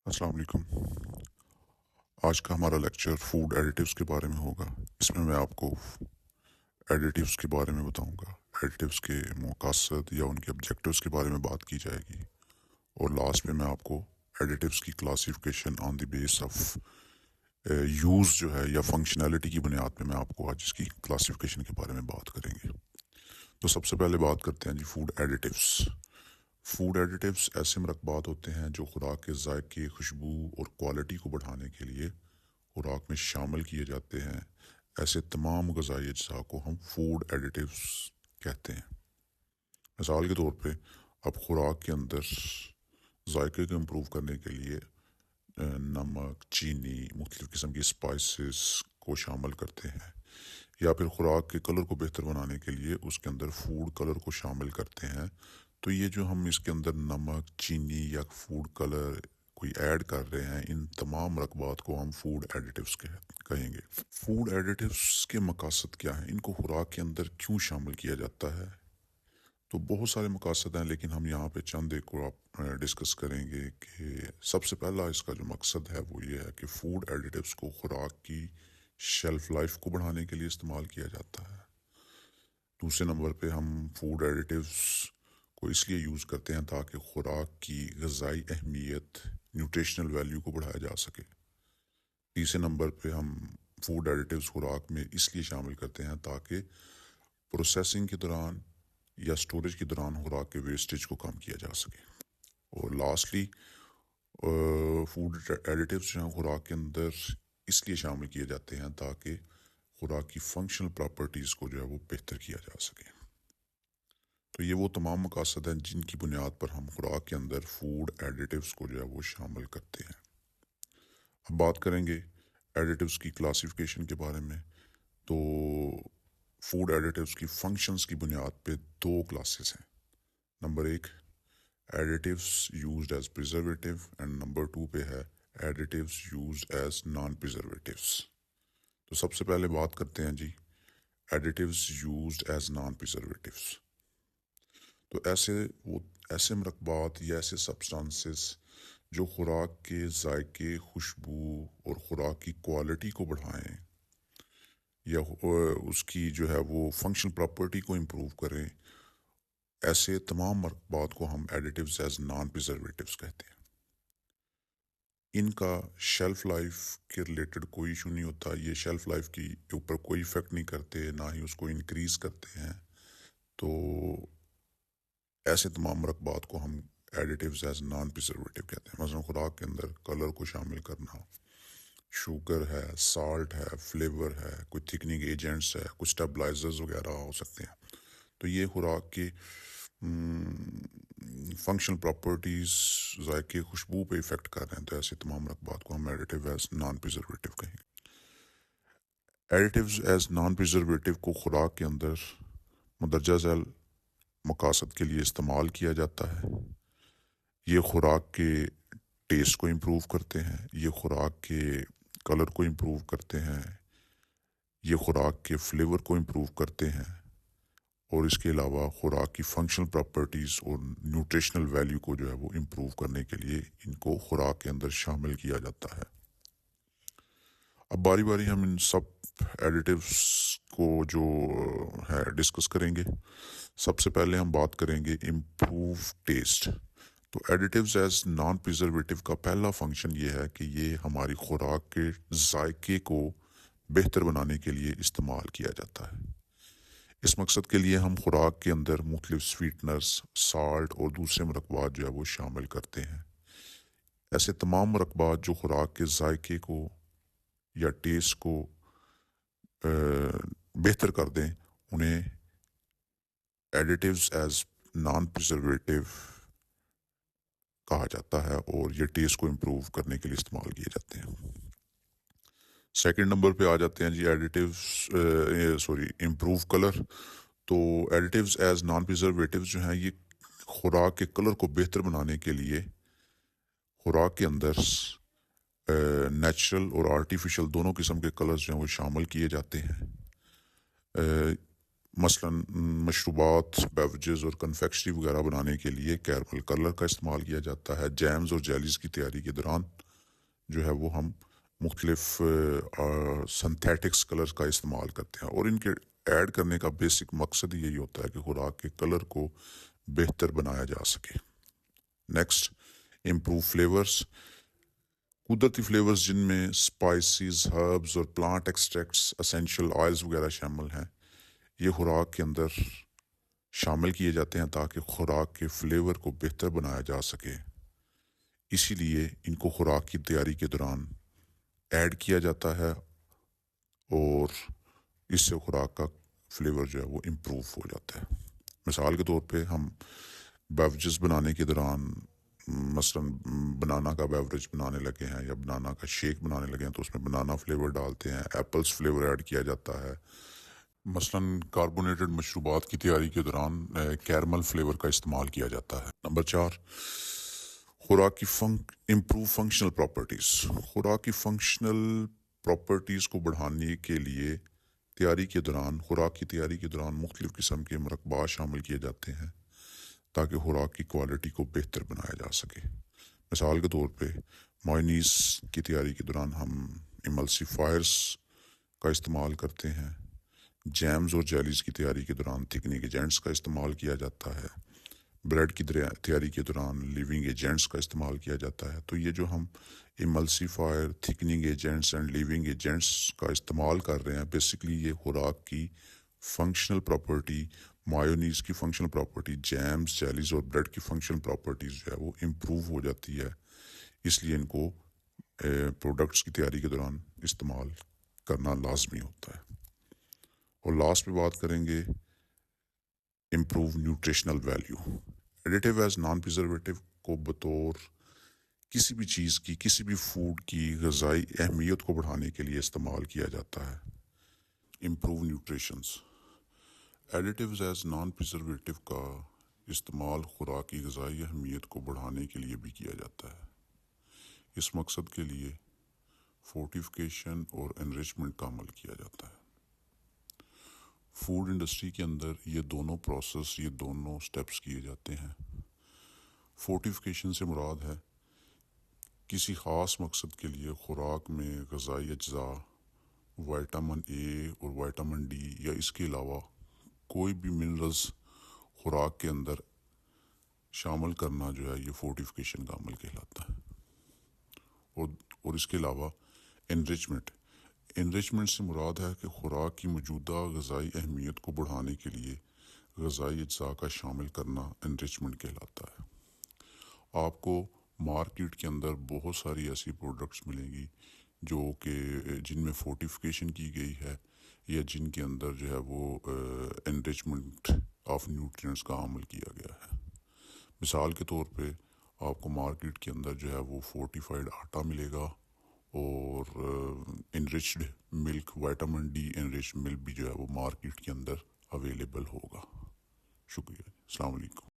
अस्सलाम वालेकुम। आज का हमारा लेक्चर फूड एडिटिव्स के बारे में होगा। इसमें मैं आपको एडिटिव्स के बारे में बताऊंगा। एडिटिव्स के मकसद या उनके ऑब्जेक्टिव्स के बारे में बात की जाएगी और लास्ट में मैं आपको एडिटिव्स की classification on the base of use जो है या फंक्शनैलिटी की बुनियाद पे मैं आपको आज इसकी क्लासिफिकेशन के बारे में बात करेंगे। तो सबसे पहले बात करते हैं जी फूड एडिटिव्स। फूड एडिटिव्स ऐसे मरकबात होते हैं जो खुराक के जायके, खुशबू और क्वालिटी को बढ़ाने के लिए खुराक में शामिल किए जाते हैं। ऐसे तमाम ग़िज़ाई अज्जा को हम फूड एडिटिव्स कहते हैं। मिसाल के तौर पे आप खुराक के अंदर जायके को इम्प्रूव करने के लिए नमक, चीनी, मुख्तलिफ़ किस्म की स्पाइसेस को शामिल करते हैं, या फिर खुराक के कलर को बेहतर बनाने के लिए उसके अंदर फूड कलर को शामिल करते हैं। तो ये जो हम इसके अंदर नमक, चीनी या फूड कलर कोई ऐड कर रहे हैं, इन तमाम मरकबात को हम फूड एडिटिव्स कहेंगे। फूड एडिटिव्स के मकसद क्या हैं, इनको खुराक के अंदर क्यों शामिल किया जाता है? तो बहुत सारे मकसद हैं, लेकिन हम यहाँ पे चंद एक को आप डिस्कस करेंगे कि सबसे पहला इसका जो मकसद है वो ये है कि फूड एडिटिव्स को खुराक की शेल्फ लाइफ को बढ़ाने के लिए इस्तेमाल किया जाता है। दूसरे नंबर पे हम फूड एडिटिव्स को इसलिए यूज़ करते हैं ताकि खुराक की ग़िज़ाई अहमियत, न्यूट्रिशनल वैल्यू को बढ़ाया जा सके। तीसरे नंबर पे हम फूड एडिटिव्स खुराक में इसलिए शामिल करते हैं ताकि प्रोसेसिंग के दौरान या स्टोरेज के दौरान खुराक के वेस्टेज को कम किया जा सके। और लास्टली फूड एडिटिव्स जो हैं खुराक के अंदर इसलिए शामिल किए जाते हैं ताकि खुराक की फंक्शनल प्रॉपर्टीज़ को जो है वो बेहतर किया जा सके। तो ये वो तमाम मकसद हैं जिनकी बुनियाद पर हम खुराक के अंदर फूड एडिटिव्स को जो है वो शामिल करते हैं। अब बात करेंगे एडिटिव्स की क्लासिफिकेशन के बारे में। तो फूड एडिटिव्स की फंक्शंस की बुनियाद पे दो क्लासेस हैं। नंबर एक additives used as preservative and number two पे है additives used as non preservatives. तो सबसे पहले बात करते हैं जी additives used as non preservatives. तो ऐसे मरकबात या ऐसे सब्सटेंसेस जो खुराक के जायके, खुशबू और खुराक की क्वालिटी को बढ़ाएं या उसकी जो है वो फंक्शनल प्रॉपर्टी को इम्प्रूव करें, ऐसे तमाम मरकबात को हम एडिटिव्स एज नॉन प्रिजर्वेटिव्स कहते हैं। इनका शेल्फ लाइफ के रिलेटेड कोई इशू नहीं होता, ये शेल्फ लाइफ के ऊपर कोई इफेक्ट नहीं करते, ना ही उसको इंक्रीज करते हैं। तो ऐसे तमाम मरकबात को हम एडिटिव्स एज नॉन प्रिजर्वेटिव कहते हैं। मसलन खुराक के अंदर कलर को शामिल करना, शुगर है, साल्ट है, फ्लेवर है, कोई थिकनिंग एजेंट्स है, कुछ स्टेबलाइजर्स वगैरह हो सकते हैं। तो ये खुराक की फंक्शनल प्रॉपर्टीज़, जायके, खुशबू पे इफ़ेक्ट कर रहे हैं, तो ऐसे तमाम मरकबात को हम एडिटिव एज नॉन प्रिजर्वेटिव कहेंगे। एडिटिव्स एज नॉन प्रिजर्वेटिव को खुराक के अंदर मंदरजा झैल मकासद के लिए इस्तेमाल किया जाता है। ये खुराक के टेस्ट को इम्प्रूव करते हैं, ये खुराक के कलर को इम्प्रूव करते हैं, ये खुराक के फ्लेवर को इम्प्रूव करते हैं, और इसके अलावा खुराक की फंक्शनल प्रॉपर्टीज़ और न्यूट्रिशनल वैल्यू को जो है वो इम्प्रूव करने के लिए इनको खुराक के अंदर शामिल किया जाता है। अब बारी बारी हम इन सब एडिटिव्स को जो है डिस्कस करेंगे। सबसे पहले हम बात करेंगे इम्प्रूव टेस्ट। तो एडिटिव्स एज नॉन प्रिजर्वेटिव का पहला फंक्शन ये है कि ये हमारी खुराक के जायके को बेहतर बनाने के लिए इस्तेमाल किया जाता है। इस मकसद के लिए हम खुराक के अंदर मुख्तलिफ स्वीटनर्स, साल्ट और दूसरे मरकबात जो है वो शामिल करते हैं। ऐसे तमाम मरकबात जो खुराक के जायके को या टेस्ट को बेहतर कर दें, उन्हें एडिटिव्स एज नॉन प्रिजर्वेटिव कहा जाता है और ये टेस्ट को इम्प्रूव करने के लिए इस्तेमाल किए जाते हैं। सेकंड नंबर पे आ जाते हैं जी एडिटिव्स इम्प्रूव कलर। तो एडिटिव्स एज नॉन प्रिजर्वेटिव्स जो हैं ये खुराक के कलर को बेहतर बनाने के लिए खुराक के अंदर नेचुरल और आर्टिफिशियल दोनों किस्म के कलर्स जो हैं वो शामिल किए जाते हैं। مثلاً مشروبات، بیوریجز اور کنفیکشنری وغیرہ بنانے کے لیے کیرمل کلر کا استعمال کیا جاتا ہے۔ جیمز اور جیلیز کی تیاری کے دوران جو ہے وہ ہم مختلف سنتھیٹکس کلرز کا استعمال کرتے ہیں، اور ان کے ایڈ کرنے کا بیسک مقصد یہی ہوتا ہے کہ خوراک کے کلر کو بہتر بنایا جا سکے۔ Next, improve flavours. قدرتی فلیورز جن میں اسپائسیز، ہربز اور پلانٹ ایکسٹریکٹس، اسینشیل آئلز وغیرہ شامل ہیں، یہ خوراک کے اندر شامل کیے جاتے ہیں تاکہ خوراک کے فلیور کو بہتر بنایا جا سکے۔ اسی لیے ان کو خوراک کی تیاری کے دوران ایڈ کیا جاتا ہے، اور اس سے خوراک کا فلیور جو ہے وہ امپروو ہو جاتا ہے۔ مثال کے طور پہ ہم بیوریجز بنانے کے دوران مثلاً بنانا کا بیوریج بنانے لگے ہیں یا بنانا کا شیک بنانے لگے ہیں تو اس میں بنانا فلیور ڈالتے ہیں، ایپلز فلیور ایڈ کیا جاتا ہے۔ مثلاً کاربونیٹڈ مشروبات کی تیاری کے دوران کیرمل فلیور کا استعمال کیا جاتا ہے۔ نمبر 4، خوراک کی امپروو فنکشنل پراپرٹیز۔ خوراک کی فنکشنل پراپرٹیز کو بڑھانے کے لیے خوراک کی تیاری کے دوران مختلف قسم کے مرکبات شامل کیے جاتے ہیں تاکہ خوراک کی کوالٹی کو بہتر بنایا جا سکے۔ مثال کے طور پہ مایونیز کی تیاری کے دوران ہم ایملسیفائرز کا استعمال کرتے ہیں۔ جیمز اور جیلیز کی تیاری کے دوران تھکننگ ایجنٹس کا استعمال کیا جاتا ہے۔ بریڈ کی تیاری کے دوران لیونگ ایجنٹس کا استعمال کیا جاتا ہے۔ تو یہ جو ہم ایملسیفائر، تھکننگ ایجنٹس اینڈ لیونگ ایجنٹس کا استعمال کر رہے ہیں، بیسکلی یہ خوراک کی فنکشنل پراپرٹی، مایونیز کی فنکشنل پراپرٹی، جیمز، جیلیز اور بریڈ کی فنکشنل پراپرٹیز جو ہے وہ امپروو ہو جاتی ہے، اس لیے ان کو پروڈکٹس کی تیاری کے دوران استعمال کرنا لازمی ہوتا ہے۔ اور لاسٹ پہ بات کریں گے improve nutritional value. Additive as non preservative کو بطور کسی بھی چیز کی، کسی بھی فوڈ کی غذائی اہمیت کو بڑھانے کے لیے استعمال کیا جاتا ہے۔ امپروو نیوٹریشنز۔ ایڈیٹیوز ایز نان پریزرویٹو کا استعمال خوراک کی غذائی اہمیت کو بڑھانے کے لیے بھی کیا جاتا ہے۔ اس مقصد کے لیے فورٹیفیکیشن اور انریچمنٹ کا عمل کیا جاتا ہے۔ فوڈ انڈسٹری کے اندر یہ دونوں پروسیس، یہ دونوں سٹیپس کیے جاتے ہیں۔ فورٹیفیکیشن سے مراد ہے کسی خاص مقصد کے لیے خوراک میں غذائی اجزاء، وائٹامن اے اور وائٹامن ڈی یا اس کے علاوہ کوئی بھی منرلز خوراک کے اندر شامل کرنا جو ہے یہ فورٹیفیکیشن کا عمل کہلاتا ہے۔ اور اس کے علاوہ انریچمنٹ سے مراد ہے کہ خوراک کی موجودہ غذائی اہمیت کو بڑھانے کے لیے غذائی اجزاء کا شامل کرنا انریچمنٹ کہلاتا ہے۔ آپ کو مارکیٹ کے اندر بہت ساری ایسی پروڈکٹس ملیں گی جو کہ جن میں فورٹیفیکیشن کی گئی ہے یا جن کے اندر جو ہے وہ انریچمنٹ آف نیوٹرینٹس کا عمل کیا گیا ہے۔ مثال کے طور پہ آپ کو مارکیٹ کے اندر جو ہے وہ فورٹیفائڈ آٹا ملے گا، اور انریچڈ ملک، وائٹامن ڈی انریچڈ ملک بھی جو ہے وہ مارکیٹ کے اندر اویلیبل ہوگا۔ شکریہ، السلام علیکم۔